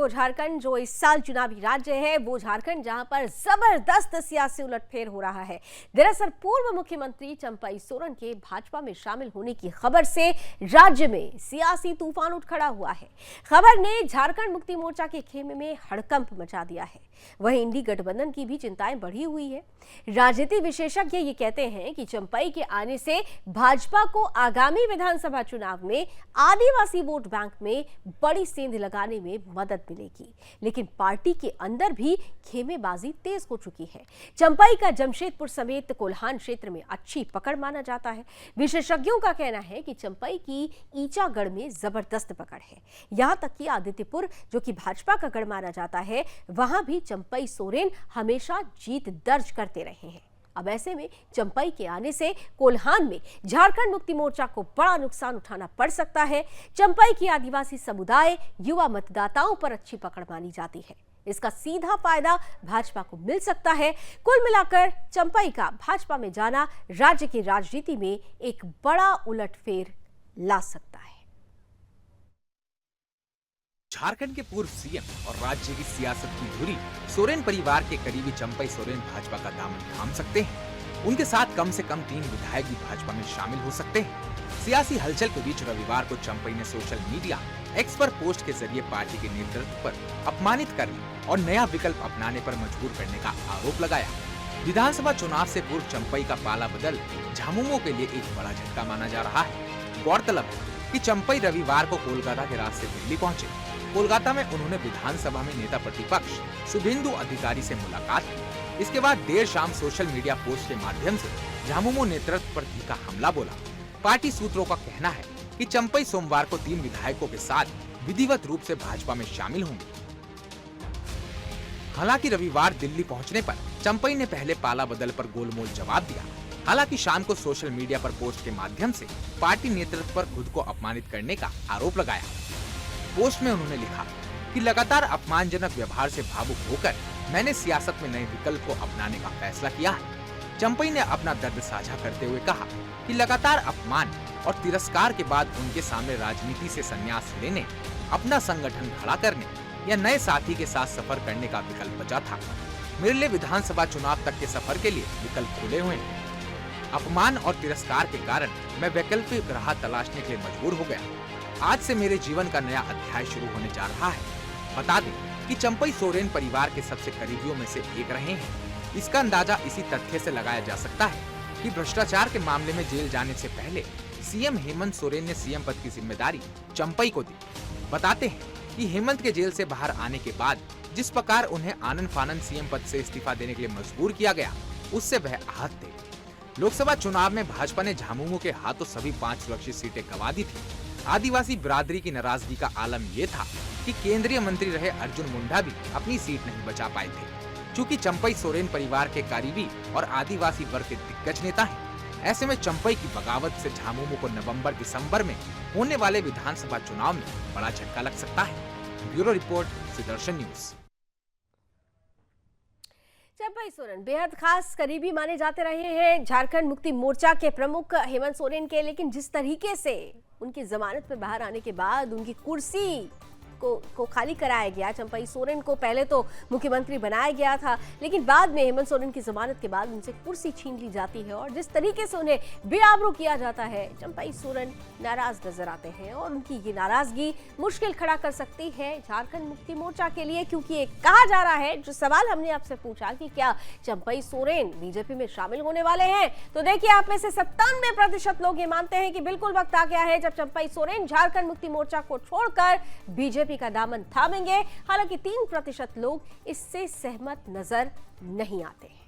वो झारखंड जो इस साल चुनावी राज्य है, वो झारखंड जहां पर जबरदस्त सियासी उलटफेर हो रहा है। दरअसल पूर्व मुख्यमंत्री चंपई सोरेन के भाजपा में शामिल होने की खबर से राज्य में सियासी तूफान उठ खड़ा हुआ है। खबर ने झारखंड मुक्ति मोर्चा के खेमे में हड़कंप मचा दिया है। वहीं इंडी गठबंधन की भी चिंताएं बढ़ी हुई है। राजनीति विशेषज्ञ ये कहते हैं कि चंपई के आने से भाजपा को आगामी विधानसभा चुनाव में आदिवासी वोट बैंक में बड़ी सेंध लगाने में मदद मिलेगी, लेकिन पार्टी के अंदर भी खेमेबाजी तेज हो चुकी है। चंपई का जमशेदपुर समेत कोल्हान क्षेत्र में अच्छी पकड़ माना जाता है। विशेषज्ञों का कहना है कि चंपई की ईचागढ़ में जबरदस्त पकड़ है। यहां तक कि आदित्यपुर, जो कि भाजपा का गढ़ माना जाता है, वहां भी चंपई सोरेन हमेशा जीत दर्ज करते रहे हैं। अब ऐसे में चंपई के आने से कोल्हान में झारखंड मुक्ति मोर्चा को बड़ा नुकसान उठाना पड़ सकता है। चंपई की आदिवासी समुदाय युवा मतदाताओं पर अच्छी पकड़ मानी जाती है। इसका सीधा फायदा भाजपा को मिल सकता है। कुल मिलाकर चंपई का भाजपा में जाना राज्य की राजनीति में एक बड़ा उलटफेर ला सकता है। झारखंड के पूर्व सीएम और राज्य की सियासत की धुरी सोरेन परिवार के करीबी चंपई सोरेन भाजपा का दामन थाम सकते हैं। उनके साथ कम से कम 3 विधायक भी भाजपा में शामिल हो सकते हैं। सियासी हलचल के बीच रविवार को चंपई ने सोशल मीडिया एक्स पर पोस्ट के जरिए पार्टी के नेतृत्व पर अपमानित करने और नया विकल्प अपनाने पर मजबूर करने का आरोप लगाया। विधानसभा चुनाव से पूर्व चंपई का पाला बदल झामुमो के लिए एक बड़ा झटका माना जा रहा है। गौरतलब है कि चंपई रविवार को कोलकाता के रास्ते दिल्ली पहुंचे। कोलकाता में उन्होंने विधानसभा में नेता प्रतिपक्ष शुभेंदु अधिकारी से मुलाकात की। इसके बाद देर शाम सोशल मीडिया पोस्ट के माध्यम से झामुमो नेतृत्व पर तीखा हमला बोला। पार्टी सूत्रों का कहना है कि चंपई सोमवार को 3 विधायकों के साथ विधिवत रूप से भाजपा में शामिल होंगे। हालांकि रविवार दिल्ली पहुंचने पर चंपई ने पहले पाला बदल पर गोलमोल जवाब दिया। हालांकि शाम को सोशल मीडिया पर पोस्ट के माध्यम से पार्टी नेतृत्व पर खुद को अपमानित करने का आरोप लगाया। पोस्ट में उन्होंने लिखा कि लगातार अपमानजनक व्यवहार से भावुक होकर मैंने सियासत में नए विकल्प को अपनाने का फैसला किया है। चंपई ने अपना दर्द साझा करते हुए कहा कि लगातार अपमान और तिरस्कार के बाद उनके सामने राजनीति से संन्यास लेने, अपना संगठन खड़ा करने या नए साथी के साथ सफर करने का विकल्प बचा था। मेरे लिए विधानसभा चुनाव तक के सफर के लिए विकल्प खुले हुए हैं। अपमान और तिरस्कार के कारण मैं वैकल्पिक राह तलाशने के लिए मजबूर हो गया। आज से मेरे जीवन का नया अध्याय शुरू होने जा रहा है। बता दें कि चंपई सोरेन परिवार के सबसे करीबियों में से एक रहे हैं। इसका अंदाजा इसी तथ्य से लगाया जा सकता है कि भ्रष्टाचार के मामले में जेल जाने से पहले सीएम हेमंत सोरेन ने सीएम पद की जिम्मेदारी चंपई को दी। बताते हैं कि हेमंत के जेल से बाहर आने के बाद जिस प्रकार उन्हें आनन फानन सीएम पद से इस्तीफा देने के लिए मजबूर किया गया, उससे वह आहत थे। लोकसभा चुनाव में भाजपा ने झामुमो के हाथों सभी 5 सुरक्षित सीटें गंवा दी थी। आदिवासी बिरादरी की नाराजगी का आलम ये था कि केंद्रीय मंत्री रहे अर्जुन मुंडा भी अपनी सीट नहीं बचा पाए थे। चूंकि चंपई सोरेन परिवार के करीबी और आदिवासी वर्ग के दिग्गज नेता हैं, ऐसे में चंपई की बगावत से झामुमो को नवंबर-दिसंबर में होने वाले विधानसभा चुनाव में बड़ा झटका लग सकता है। Bureau report, Sudarshan news. Champai Soren बेहद खास करीबी माने जाते रहे हैं झारखंड मुक्ति मोर्चा के प्रमुख हेमंत सोरेन के, लेकिन जिस तरीके से उनकी जमानत पे बाहर आने के बाद उनकी कुर्सी को खाली कराया गया, चंपई सोरेन को पहले तो मुख्यमंत्री बनाया गया था, लेकिन बाद में हेमंत सोरेन की जमानत के बाद उनसे कुर्सी छीन ली जाती है और जिस तरीके से उन्हें बेआबरू किया जाता है, चंपई सोरेन नाराज नजर आते हैं और उनकी ये नाराजगी मुश्किल खड़ा कर सकती है झारखंड मुक्ति मोर्चा के लिए। क्योंकि ये कहा जा रहा है, जो सवाल हमने आपसे पूछा कि क्या चंपई सोरेन बीजेपी में शामिल होने वाले हैं, तो देखिए आप में से 97% लोग ये मानते हैं कि बिल्कुल वक्त आ गया है जब चंपई सोरेन झारखंड मुक्ति मोर्चा को छोड़कर बीजेपी का दामन थामेंगे। हालांकि 3% लोग इससे सहमत नजर नहीं आते हैं।